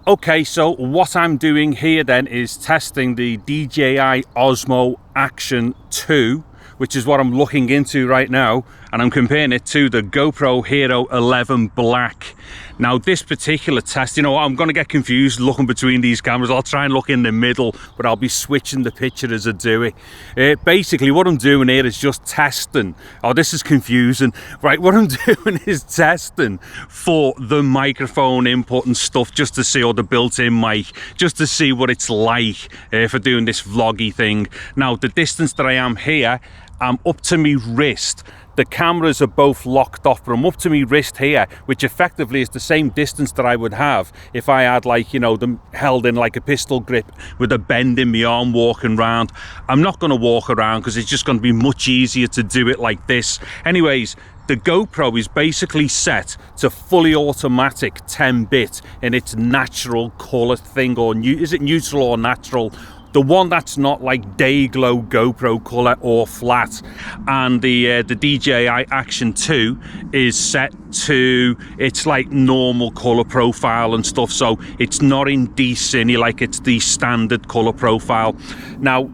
Okay, so what I'm doing here then is testing the DJI Osmo Action 2, which is what I'm looking into right now, and I'm comparing it to the GoPro Hero 11 Black. Now this particular test, you know, I'm going to get confused looking between these cameras. I'll try and look in the middle, but I'll be switching the picture as I do it. Basically what I'm doing here is just testing. Oh, this is confusing. Right, what I'm doing is testing for the microphone input and stuff, just to see, or the built-in mic, just to see what it's like for doing this vloggy thing. Now the distance that I am here, I'm up to me wrist. The cameras are both locked off, but I'm up to me wrist here, which effectively is the same distance that I would have if I had, like, you know, them held in like a pistol grip with a bend in my arm walking around. I'm not going to walk around because it's just going to be much easier to do it like this. Anyways, the GoPro is basically set to fully automatic 10-bit in its natural color thing, or is it neutral or natural? The one that's not like day glow GoPro color or flat. And the DJI Action 2 is set to, it's like normal color profile and stuff, so it's not in decine like it's the standard color profile. Now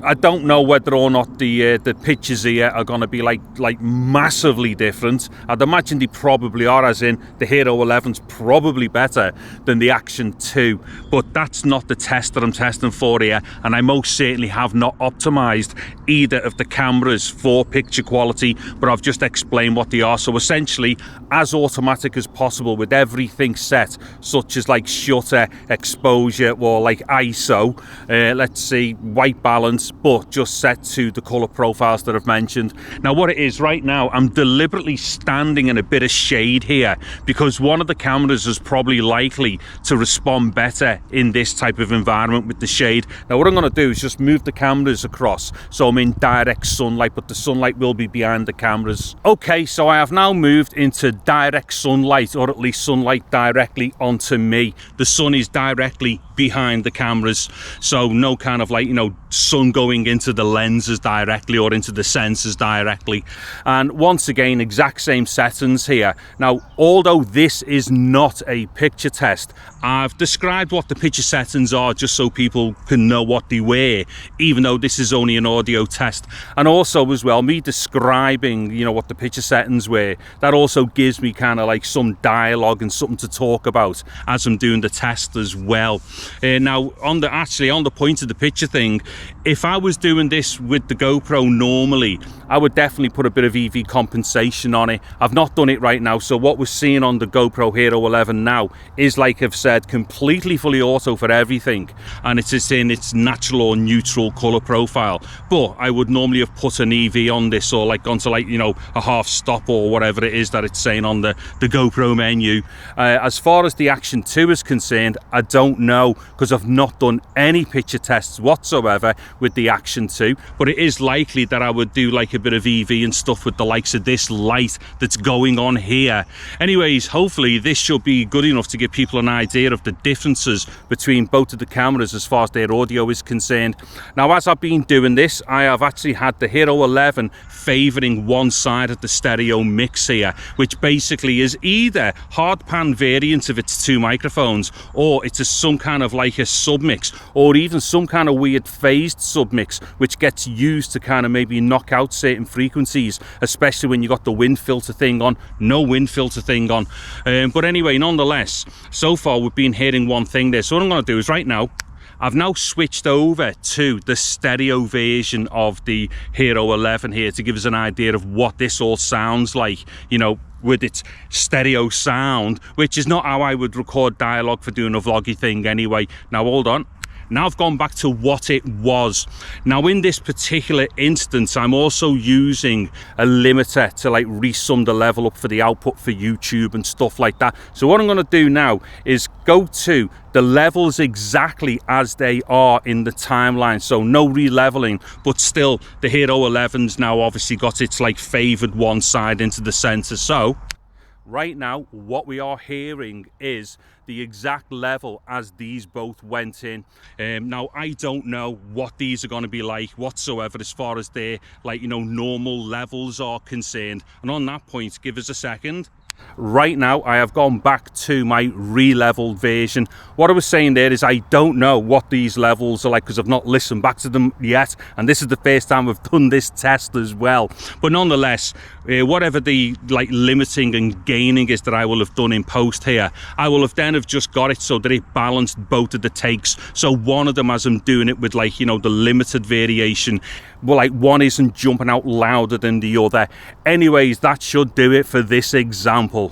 I don't know whether or not the pictures here are going to be like massively different. I'd imagine they probably are, as in the Hero 11's probably better than the Action 2, but that's not the test that I'm testing for here, and I most certainly have not optimized either of the cameras for picture quality, but I've just explained what they are. So essentially as automatic as possible with everything set, such as like shutter, exposure, or like ISO, let's see, white balance, but just set to the color profiles that I've mentioned. Now what it is right now, I'm deliberately standing in a bit of shade here because one of the cameras is probably likely to respond better in this type of environment with the shade. Now what I'm going to do is just move the cameras across so I'm in direct sunlight, but the sunlight will be behind the cameras. Okay, so I have now moved into direct sunlight, or at least sunlight directly onto me. The sun is directly behind the cameras, so no kind of like, you know, sun going into the lenses directly or into the sensors directly. And once again, exact same settings here. Now although this is not a picture test, I've described what the picture settings are just so people can know what they were, even though this is only an audio test. And also as well, me describing, you know, what the picture settings were, that also gives me kind of like some dialogue and something to talk about as I'm doing the test as well. Now on the point of the picture thing, if I was doing this with the GoPro normally, I would definitely put a bit of EV compensation on it. I've not done it right now, so what we're seeing on the GoPro Hero 11 now is, like I've said, completely fully auto for everything, and it's just in its natural or neutral color profile. But I would normally have put an EV on this, or like onto, like, you know, a half stop or whatever it is that it's saying on the GoPro menu. As far as the Action 2 is concerned, I don't know, because I've not done any picture tests whatsoever with the Action 2, but it is likely that I would do like a bit of EV and stuff with the likes of this light that's going on here. Anyways, hopefully this should be good enough to give people an idea of the differences between both of the cameras as far as their audio is concerned. Now as I've been doing this, I have actually had the Hero 11 favoring one side of the stereo mix here, which basically is either hard pan variant of its two microphones, or it's some kind of like a submix, or even some kind of weird phased submix, which gets used to kind of maybe knock out certain frequencies, especially when you got the wind filter thing on. No wind filter thing on, but anyway, nonetheless, so far we've been hearing one thing there. So what I'm going to do is, right now I've now switched over to the stereo version of the Hero 11 here to give us an idea of what this all sounds like, you know, with its stereo sound, which is not how I would record dialogue for doing a vloggy thing anyway. Now hold on. Now I've gone back to what it was. Now in this particular instance, I'm also using a limiter to like resum the level up for the output for YouTube and stuff like that. So what I'm going to do now is go to the levels exactly as they are in the timeline. So no re-leveling, but still the Hero 11's now obviously got its like favored one side into the center. So right now what we are hearing is the exact level as these both went in. Now I don't know what these are going to be like whatsoever as far as their, like, you know, normal levels are concerned. And on that point, give us a second. Right now, I have gone back to my re-leveled version. What I was saying there is I don't know what these levels are like because I've not listened back to them yet, and this is the first time I've done this test as well. But nonetheless, whatever the limiting and gaining is that I will have done in post here, I will have then have just got it so that it balanced both of the takes. So one of them, as I'm doing it with the limited variation, well, one isn't jumping out louder than the other. Anyways, that should do it for this example.